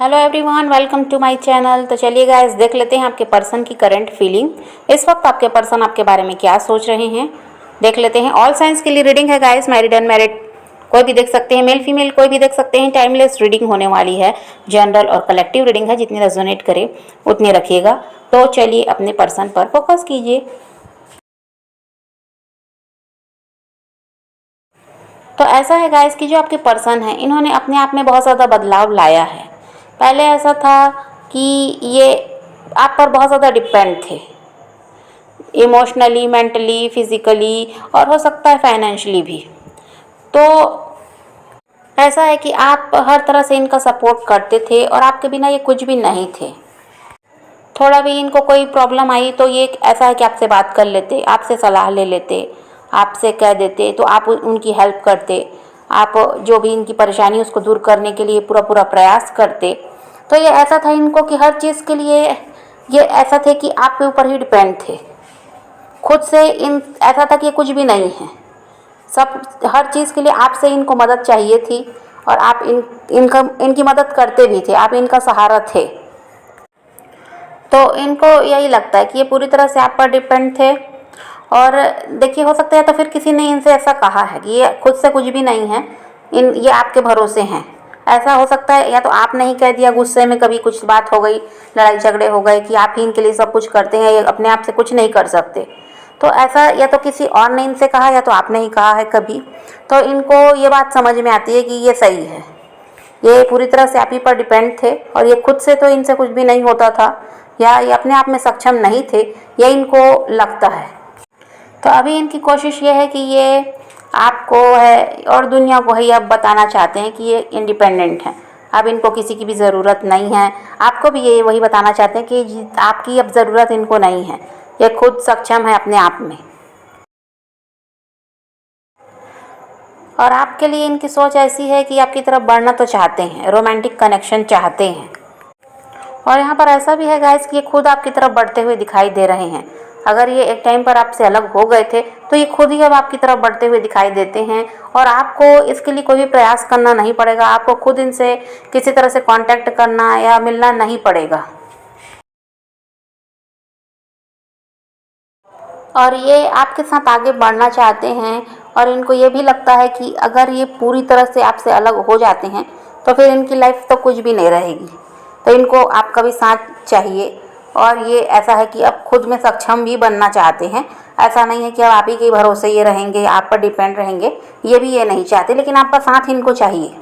Hello everyone, welcome to my channel. तो चलिए guys, देख लेते हैं आपके पर्सन की करंट फीलिंग। इस वक्त आपके पर्सन आपके बारे में क्या सोच रहे हैं, देख लेते हैं। ऑल साइंस के लिए रीडिंग है गाइस, मैरिड अनमैरिड कोई भी देख सकते हैं, मेल फीमेल कोई भी देख सकते हैं। टाइमलेस रीडिंग होने वाली है, जनरल और कलेक्टिव रीडिंग है, जितनी रेजोनेट करे उतनी रखिएगा। तो चलिए अपने पर्सन पर फोकस कीजिए। तो ऐसा है गाइस कि जो आपके पर्सन हैं, इन्होंने अपने आप में बहुत ज़्यादा बदलाव लाया है। पहले ऐसा था कि ये आप पर बहुत ज़्यादा डिपेंड थे, इमोशनली, मेंटली, फिजिकली और हो सकता है फाइनेंशियली भी। तो ऐसा है कि आप हर तरह से इनका सपोर्ट करते थे और आपके बिना ये कुछ भी नहीं थे। थोड़ा भी इनको कोई प्रॉब्लम आई तो ये ऐसा है कि आपसे बात कर लेते, आपसे सलाह ले लेते, आपसे कह देते, तो आप उनकी हेल्प करते। आप जो भी इनकी परेशानी उसको दूर करने के लिए पूरा पूरा प्रयास करते। तो ये ऐसा था इनको कि हर चीज़ के लिए ये ऐसा थे कि आपके ऊपर ही डिपेंड थे। खुद से इन ऐसा था कि ये कुछ भी नहीं है, सब हर चीज़ के लिए आपसे इनको मदद चाहिए थी और आप इनकी मदद करते भी थे, आप इनका सहारा थे। तो इनको यही लगता है कि ये पूरी तरह से आप पर डिपेंड थे। और देखिए, हो सकता है तो फिर किसी ने इनसे ऐसा कहा है कि ये खुद से कुछ भी नहीं है, ये आपके भरोसे हैं। ऐसा हो सकता है या तो आपने ही कह दिया, गुस्से में कभी कुछ बात हो गई, लड़ाई झगड़े हो गए कि आप ही इनके लिए सब कुछ करते हैं, ये अपने आप से कुछ नहीं कर सकते। तो ऐसा या तो किसी और ने इनसे कहा या तो आपने ही कहा है कभी। तो इनको ये बात समझ में आती है कि ये सही है, ये पूरी तरह से आप ही पर डिपेंड थे और ये खुद से तो इनसे कुछ भी नहीं होता था, या ये अपने आप में सक्षम नहीं थे, ये इनको लगता है। तो अभी इनकी कोशिश ये है कि ये आपको है और दुनिया को ही अब बताना चाहते हैं कि ये इंडिपेंडेंट हैं। अब इनको किसी की भी ज़रूरत नहीं है। आपको भी ये वही बताना चाहते हैं कि आपकी अब ज़रूरत इनको नहीं है, ये खुद सक्षम है अपने आप में। और आपके लिए इनकी सोच ऐसी है कि आपकी तरफ बढ़ना तो चाहते हैं, रोमांटिक कनेक्शन चाहते हैं। और यहाँ पर ऐसा भी है गाइस कि ये खुद आपकी तरफ बढ़ते हुए दिखाई दे रहे हैं। अगर ये एक टाइम पर आपसे अलग हो गए थे तो ये खुद ही अब आपकी तरफ बढ़ते हुए दिखाई देते हैं और आपको इसके लिए कोई भी प्रयास करना नहीं पड़ेगा। आपको खुद इनसे किसी तरह से कांटेक्ट करना या मिलना नहीं पड़ेगा। और ये आपके साथ आगे बढ़ना चाहते हैं और इनको ये भी लगता है कि अगर ये पूरी तरह से आपसे अलग हो जाते हैं तो फिर इनकी लाइफ तो कुछ भी नहीं रहेगी। तो इनको आपका भी साथ चाहिए और ये ऐसा है कि अब खुद में सक्षम भी बनना चाहते हैं। ऐसा नहीं है कि अब आप ही के भरोसे ये रहेंगे, आप पर डिपेंड रहेंगे, ये भी ये नहीं चाहते, लेकिन आपका साथ इनको चाहिए।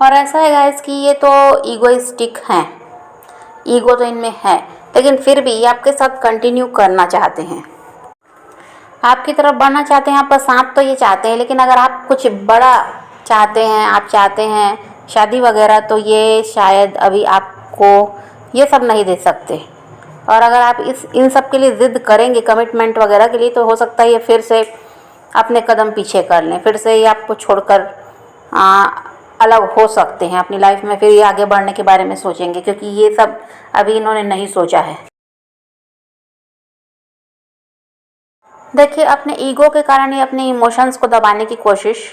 और ऐसा है गाइस कि ये तो ईगोइस्टिक हैं, ईगो तो इनमें है, लेकिन फिर भी ये आपके साथ कंटिन्यू करना चाहते हैं, आपकी तरफ बढ़ना चाहते हैं, आपका साथ तो ये चाहते हैं। लेकिन अगर आप कुछ बड़ा चाहते हैं, आप चाहते हैं शादी वगैरह, तो ये शायद अभी आपको ये सब नहीं दे सकते। और अगर आप इन सब के लिए ज़िद करेंगे कमिटमेंट वगैरह के लिए, तो हो सकता है ये फिर से अपने कदम पीछे कर लें, फिर से ये आपको छोड़कर अलग हो सकते हैं अपनी लाइफ में। फिर ये आगे बढ़ने के बारे में सोचेंगे, क्योंकि ये सब अभी इन्होंने नहीं सोचा है। देखिए, अपने ईगो के कारण ये अपने इमोशंस को दबाने की कोशिश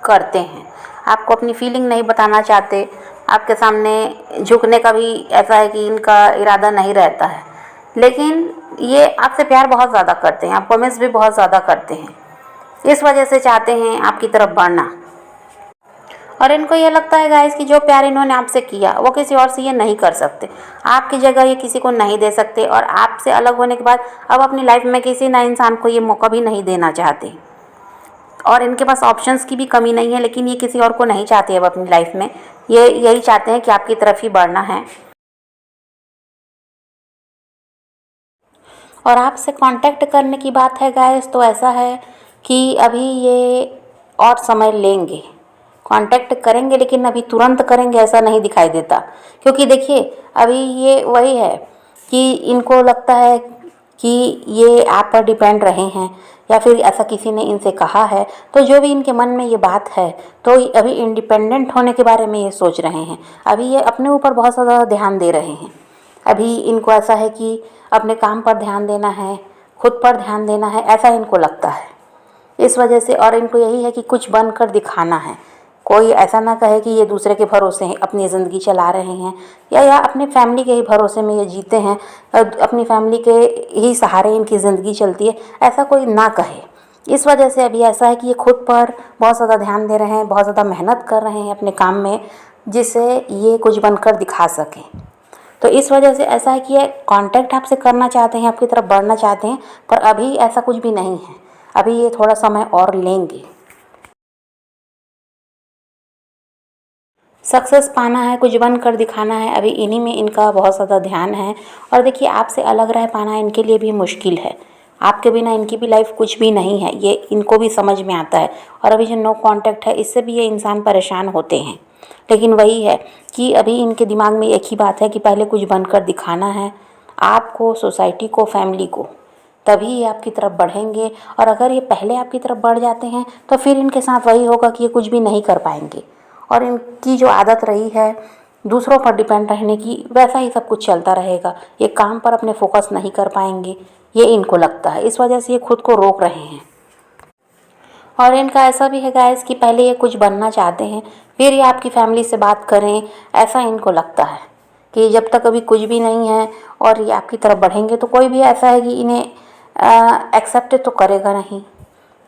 करते हैं, आपको अपनी फीलिंग नहीं बताना चाहते, आपके सामने झुकने का भी ऐसा है कि इनका इरादा नहीं रहता है। लेकिन ये आपसे प्यार बहुत ज़्यादा करते हैं, आपको मिस भी बहुत ज़्यादा करते हैं, इस वजह से चाहते हैं आपकी तरफ बढ़ना। और इनको ये लगता है गाइस कि जो प्यार इन्होंने आपसे किया वो किसी और से ये नहीं कर सकते, आपकी जगह ये किसी को नहीं दे सकते। और आपसे अलग होने के बाद अब अपनी लाइफ में किसी नए इंसान को ये मौका भी नहीं देना चाहते। और इनके पास ऑप्शंस की भी कमी नहीं है, लेकिन ये किसी और को नहीं चाहते अब अपनी लाइफ में। ये यही चाहते हैं कि आपकी तरफ ही बढ़ना है। और आपसे कांटेक्ट करने की बात है गाइस, तो ऐसा है कि अभी ये और समय लेंगे, कांटेक्ट करेंगे, लेकिन अभी तुरंत करेंगे ऐसा नहीं दिखाई देता। क्योंकि देखिए, अभी ये वही है कि इनको लगता है कि ये आप पर डिपेंड रहे हैं, या फिर ऐसा किसी ने इनसे कहा है। तो जो भी इनके मन में ये बात है, तो अभी इंडिपेंडेंट होने के बारे में ये सोच रहे हैं। अभी ये अपने ऊपर बहुत ज़्यादा ध्यान दे रहे हैं। अभी इनको ऐसा है कि अपने काम पर ध्यान देना है, खुद पर ध्यान देना है, ऐसा इनको लगता है। इस वजह से, और इनको यही है कि कुछ बनकर दिखाना है, कोई ऐसा ना कहे कि ये दूसरे के भरोसे अपनी ज़िंदगी चला रहे हैं या अपने फैमिली के ही भरोसे में ये जीते हैं, अपनी फैमिली के ही सहारे इनकी ज़िंदगी चलती है, ऐसा कोई ना कहे। इस वजह से अभी ऐसा है कि ये खुद पर बहुत ज़्यादा ध्यान दे रहे हैं, बहुत ज़्यादा मेहनत कर रहे हैं अपने काम में, जिससे ये कुछ बनकर दिखा सकें। तो इस वजह से ऐसा है कि ये कांटेक्ट आपसे करना चाहते हैं, आपकी तरफ बढ़ना चाहते हैं, पर अभी ऐसा कुछ भी नहीं है। अभी ये थोड़ा समय और लेंगे। सक्सेस पाना है, कुछ बन कर दिखाना है, अभी इन्हीं में इनका बहुत ज़्यादा ध्यान है। और देखिए, आपसे अलग रह पाना इनके लिए भी मुश्किल है। आपके बिना इनकी भी लाइफ कुछ भी नहीं है, ये इनको भी समझ में आता है। और अभी जो नो कांटेक्ट है, इससे भी ये इंसान परेशान होते हैं। लेकिन वही है कि अभी इनके दिमाग में एक ही बात है कि पहले कुछ बनकर दिखाना है आपको, सोसाइटी को, फैमिली को, तभी ये आपकी तरफ बढ़ेंगे। और अगर ये पहले आपकी तरफ बढ़ जाते हैं तो फिर इनके साथ वही होगा कि ये कुछ भी नहीं कर पाएंगे। और इनकी जो आदत रही है दूसरों पर डिपेंड रहने की, वैसा ही सब कुछ चलता रहेगा। ये काम पर अपने फोकस नहीं कर पाएंगे, ये इनको लगता है। इस वजह से ये खुद को रोक रहे हैं। और इनका ऐसा भी है गाइस कि पहले ये कुछ बनना चाहते हैं, फिर ये आपकी फैमिली से बात करें, ऐसा इनको लगता है कि जब तक अभी कुछ भी नहीं है और ये आपकी तरफ बढ़ेंगे तो कोई भी ऐसा है कि इन्हें एक्सेप्ट तो करेगा नहीं,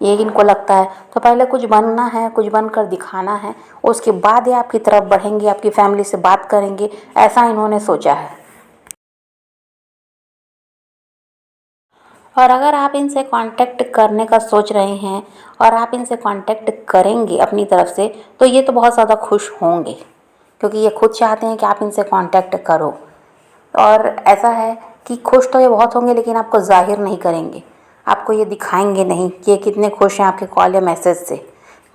ये इनको लगता है। तो पहले कुछ बनना है, कुछ बनकर दिखाना है, उसके बाद ये आपकी तरफ बढ़ेंगे, आपकी फैमिली से बात करेंगे, ऐसा इन्होंने सोचा है। और अगर आप इनसे कांटेक्ट करने का सोच रहे हैं और आप इनसे कांटेक्ट करेंगे अपनी तरफ से, तो ये तो बहुत ज़्यादा खुश होंगे, क्योंकि ये खुद चाहते हैं कि आप इनसे कांटेक्ट करो। और ऐसा है कि खुश तो ये बहुत होंगे, लेकिन आपको ज़ाहिर नहीं करेंगे, आपको ये दिखाएंगे नहीं कि ये कितने खुश हैं आपके कॉल या मैसेज से।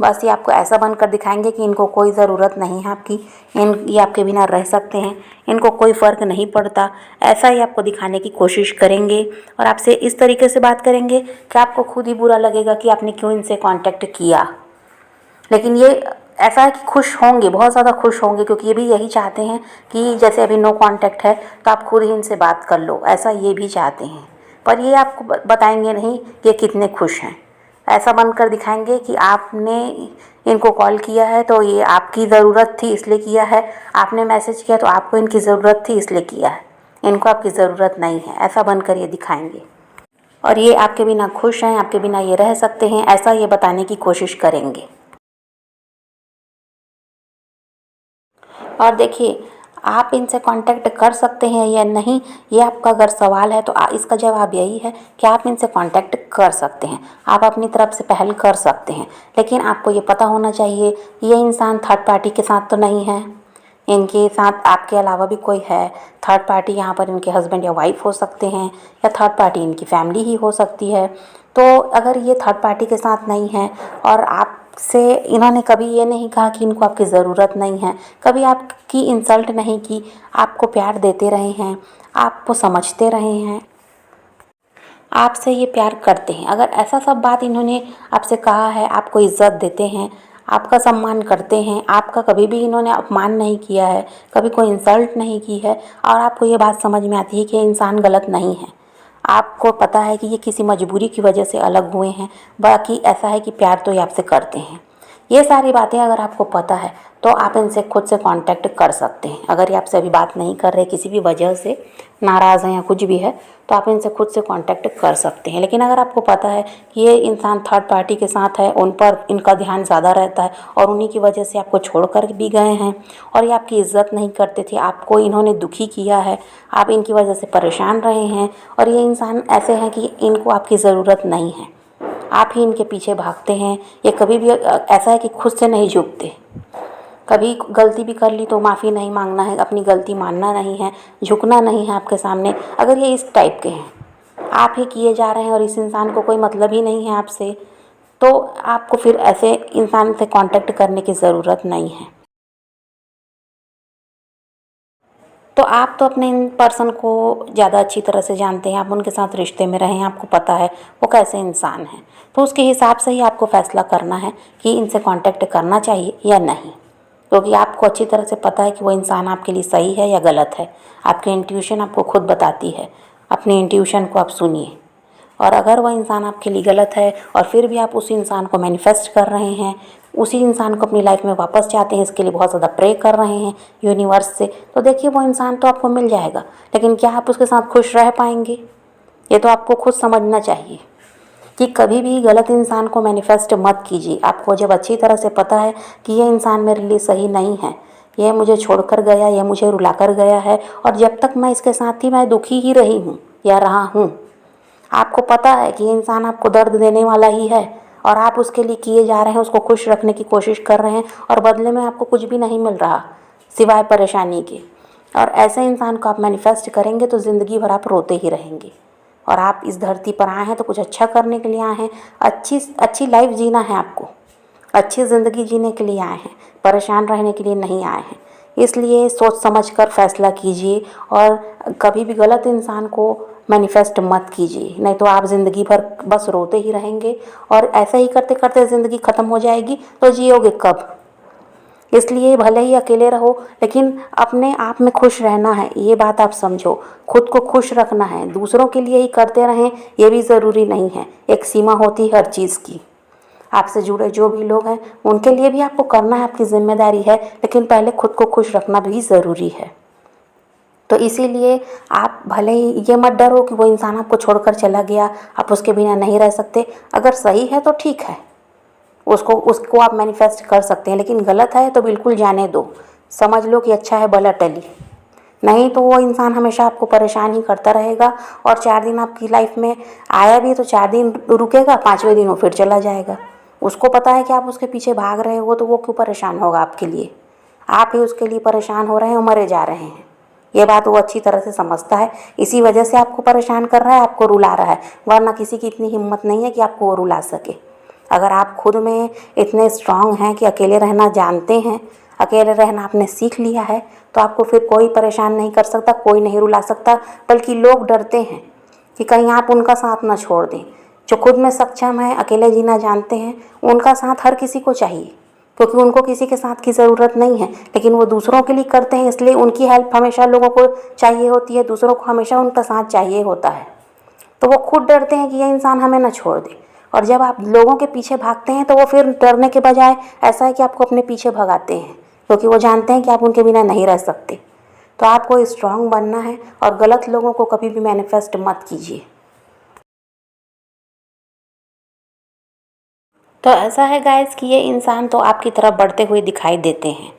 बस ये आपको ऐसा बनकर दिखाएंगे कि इनको कोई ज़रूरत नहीं है आपकी, ये आपके बिना रह सकते हैं, इनको कोई फ़र्क नहीं पड़ता, ऐसा ही आपको दिखाने की कोशिश करेंगे। और आपसे इस तरीके से बात करेंगे कि आपको खुद ही बुरा लगेगा कि आपने क्यों इनसे कांटेक्ट किया। लेकिन ये ऐसा है कि खुश होंगे, बहुत ज़्यादा खुश होंगे, क्योंकि ये भी यही चाहते हैं कि जैसे अभी नो कांटेक्ट है तो आप खुद ही इनसे बात कर लो, ऐसा ये भी चाहते हैं। पर ये आपको बताएंगे नहीं कि ये कितने खुश हैं। ऐसा बनकर दिखाएंगे कि आपने इनको कॉल किया है तो ये आपकी ज़रूरत थी इसलिए किया है, आपने मैसेज किया तो आपको इनकी ज़रूरत थी इसलिए किया है, इनको आपकी ज़रूरत नहीं है, ऐसा बनकर ये दिखाएंगे। और ये आपके बिना खुश हैं, आपके बिना ये रह सकते हैं, ऐसा ये बताने की कोशिश करेंगे। और देखिए, आप इनसे कांटेक्ट कर सकते हैं या नहीं, ये आपका अगर सवाल है तो इसका जवाब यही है कि आप इनसे कांटेक्ट कर सकते हैं, आप अपनी तरफ से पहल कर सकते हैं। लेकिन आपको ये पता होना चाहिए ये इंसान थर्ड पार्टी के साथ तो नहीं है, इनके साथ आपके अलावा भी कोई है। थर्ड पार्टी यहाँ पर इनके हस्बैंड या वाइफ हो सकते हैं, या थर्ड पार्टी इनकी फैमिली ही हो सकती है। तो अगर ये थर्ड पार्टी के साथ नहीं है और आपसे इन्होंने कभी ये नहीं कहा कि इनको आपकी ज़रूरत नहीं है, कभी आपकी इंसल्ट नहीं की, आपको प्यार देते रहे हैं, आपको समझते रहे हैं, आपसे ये प्यार करते हैं, अगर ऐसा सब बात इन्होंने आपसे कहा है, आपको इज़्ज़त देते हैं, आपका सम्मान करते हैं, आपका कभी भी इन्होंने अपमान नहीं किया है, कभी कोई इंसल्ट नहीं की है, और आपको ये बात समझ में आती है कि ये इंसान गलत नहीं है, आपको पता है कि ये किसी मजबूरी की वजह से अलग हुए हैं, बाकी ऐसा है कि प्यार तो ये आपसे करते हैं, ये सारी बातें अगर आपको पता है तो आप इनसे खुद से कांटेक्ट कर सकते हैं। अगर ये आपसे अभी बात नहीं कर रहे, किसी भी वजह से नाराज़ हैं या कुछ भी है, तो आप इनसे खुद से कांटेक्ट कर सकते हैं। लेकिन अगर आपको पता है कि ये इंसान थर्ड पार्टी के साथ है, उन पर इनका ध्यान ज़्यादा रहता है और उन्हीं की वजह से आपको छोड़ कर भी गए हैं, और ये आपकी इज़्ज़त नहीं करते थे, आपको इन्होंने दुखी किया है, आप इनकी वजह से परेशान रहे हैं, और ये इंसान ऐसे हैं कि इनको आपकी ज़रूरत नहीं है, आप ही इनके पीछे भागते हैं, ये कभी भी ऐसा है कि खुद से नहीं झुकते, कभी गलती भी कर ली तो माफ़ी नहीं मांगना है, अपनी गलती मानना नहीं है, झुकना नहीं है आपके सामने। अगर ये इस टाइप के हैं, आप ही किए जा रहे हैं और इस इंसान को कोई मतलब ही नहीं है आपसे, तो आपको फिर ऐसे इंसान से कांटेक्ट करने की ज़रूरत नहीं है। तो आप तो अपने इन पर्सन को ज़्यादा अच्छी तरह से जानते हैं, आप उनके साथ रिश्ते में रहे हैं, आपको पता है वो कैसे इंसान हैं, तो उसके हिसाब से ही आपको फ़ैसला करना है कि इनसे कांटेक्ट करना चाहिए या नहीं, क्योंकि आपको अच्छी तरह से पता है कि वो इंसान आपके लिए सही है या गलत है। आपकी इंट्यूशन आपको खुद बताती है, अपनी इंट्यूशन को आप सुनिए। और अगर वह इंसान आपके लिए गलत है और फिर भी आप उस इंसान को मैनिफेस्ट कर रहे हैं, उसी इंसान को अपनी लाइफ में वापस चाहते हैं, इसके लिए बहुत ज़्यादा प्रे कर रहे हैं यूनिवर्स से, तो देखिए वो इंसान तो आपको मिल जाएगा। लेकिन क्या आप उसके साथ खुश रह पाएंगे? ये तो आपको खुद समझना चाहिए कि कभी भी गलत इंसान को मैनिफेस्ट मत कीजिए। आपको जब अच्छी तरह से पता है कि ये इंसान मेरे लिए सही नहीं है, यह मुझे छोड़कर गया, यह मुझे रुलाकर गया है, और जब तक मैं इसके साथ थी मैं दुखी ही रही हूँ या रहा हूँ। आपको पता है कि ये इंसान आपको दर्द देने वाला ही है और आप उसके लिए किए जा रहे हैं, उसको खुश रखने की कोशिश कर रहे हैं, और बदले में आपको कुछ भी नहीं मिल रहा सिवाय परेशानी के। और ऐसे इंसान को आप मैनिफेस्ट करेंगे तो ज़िंदगी भर आप रोते ही रहेंगे। और आप इस धरती पर आए हैं तो कुछ अच्छा करने के लिए आए हैं, अच्छी लाइफ जीना है आपको, अच्छी ज़िंदगी जीने के लिए आए हैं, परेशान रहने के लिए नहीं आए हैं। इसलिए सोच समझ कर फैसला कीजिए और कभी भी गलत इंसान को मैनिफेस्ट मत कीजिए, नहीं तो आप ज़िंदगी भर बस रोते ही रहेंगे और ऐसे ही करते करते ज़िंदगी ख़त्म हो जाएगी तो जियोगे कब? इसलिए भले ही अकेले रहो लेकिन अपने आप में खुश रहना है, ये बात आप समझो। खुद को खुश रखना है, दूसरों के लिए ही करते रहें ये भी ज़रूरी नहीं है। एक सीमा होती है हर चीज़ की। आपसे जुड़े जो भी लोग हैं उनके लिए भी आपको करना है, आपकी जिम्मेदारी है, लेकिन पहले खुद को खुश रखना भी ज़रूरी है। तो इसीलिए आप भले ही ये मत डरो कि वो इंसान आपको छोड़कर चला गया, आप उसके बिना नहीं रह सकते। अगर सही है तो ठीक है, उसको आप मैनिफेस्ट कर सकते हैं, लेकिन गलत है तो बिल्कुल जाने दो। समझ लो कि अच्छा है भला टली, नहीं तो वो इंसान हमेशा आपको परेशान ही करता रहेगा। और 4 दिन आपकी लाइफ में आया भी तो 4 दिन रुकेगा, 5वें दिन वो फिर चला जाएगा। उसको पता है कि आप उसके पीछे भाग रहे हो तो वो क्यों परेशान होगा आपके लिए? आप ही उसके लिए परेशान हो रहे हैं और मरे जा रहे हैं। ये बात वो अच्छी तरह से समझता है, इसी वजह से आपको परेशान कर रहा है, आपको रुला रहा है, वरना किसी की इतनी हिम्मत नहीं है कि आपको वो रुला सके। अगर आप खुद में इतने स्ट्रांग हैं कि अकेले रहना जानते हैं, अकेले रहना आपने सीख लिया है, तो आपको फिर कोई परेशान नहीं कर सकता, कोई नहीं रुला सकता। बल्कि लोग डरते हैं कि कहीं आप उनका साथ ना छोड़ दें। जो खुद में सक्षम है, अकेले जीना जानते हैं, उनका साथ हर किसी को चाहिए, क्योंकि उनको किसी के साथ की ज़रूरत नहीं है। लेकिन वो दूसरों के लिए करते हैं, इसलिए उनकी हेल्प हमेशा लोगों को चाहिए होती है, दूसरों को हमेशा उनका साथ चाहिए होता है। तो वो खुद डरते हैं कि ये इंसान हमें ना छोड़ दे। और जब आप लोगों के पीछे भागते हैं तो वो फिर डरने के बजाय ऐसा है कि आपको अपने पीछे भगाते हैं, क्योंकि वो जानते हैं कि आप उनके बिना नहीं रह सकते। तो आपको स्ट्रांग बनना है और गलत लोगों को कभी भी मैनिफेस्ट मत कीजिए। तो ऐसा है गाइस कि ये इंसान तो आपकी तरफ बढ़ते हुए दिखाई देते हैं।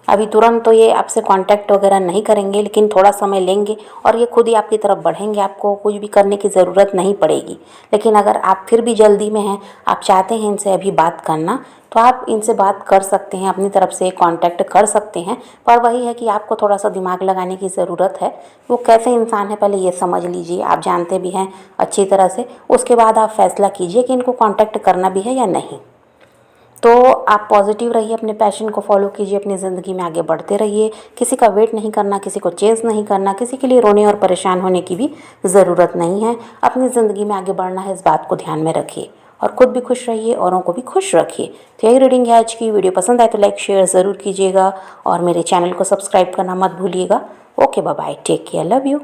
अभी तुरंत तो ये आपसे कांटेक्ट वगैरह नहीं करेंगे, लेकिन थोड़ा समय लेंगे और ये खुद ही आपकी तरफ बढ़ेंगे, आपको कुछ भी करने की ज़रूरत नहीं पड़ेगी। लेकिन अगर आप फिर भी जल्दी में हैं, आप चाहते हैं इनसे अभी बात करना, तो आप इनसे बात कर सकते हैं, अपनी तरफ से कांटेक्ट कर सकते हैं। पर वही है कि आपको थोड़ा सा दिमाग लगाने की ज़रूरत है। वो कैसे इंसान है पहले ये समझ लीजिए, आप जानते भी हैं अच्छी तरह से, उसके बाद आप फैसला कीजिए कि इनको कांटेक्ट करना भी है या नहीं। तो आप पॉजिटिव रहिए, अपने पैशन को फॉलो कीजिए, अपनी ज़िंदगी में आगे बढ़ते रहिए। किसी का वेट नहीं करना, किसी को चेज़ नहीं करना, किसी के लिए रोने और परेशान होने की भी ज़रूरत नहीं है। अपनी ज़िंदगी में आगे बढ़ना है, इस बात को ध्यान में रखिए और ख़ुद भी खुश रहिए, औरों को भी खुश रखिए। तो यही रीडिंग है आज की। वीडियो पसंद आए तो लाइक शेयर ज़रूर कीजिएगा और मेरे चैनल को सब्सक्राइब करना मत भूलिएगा। Okay, bye bye, take care, love you.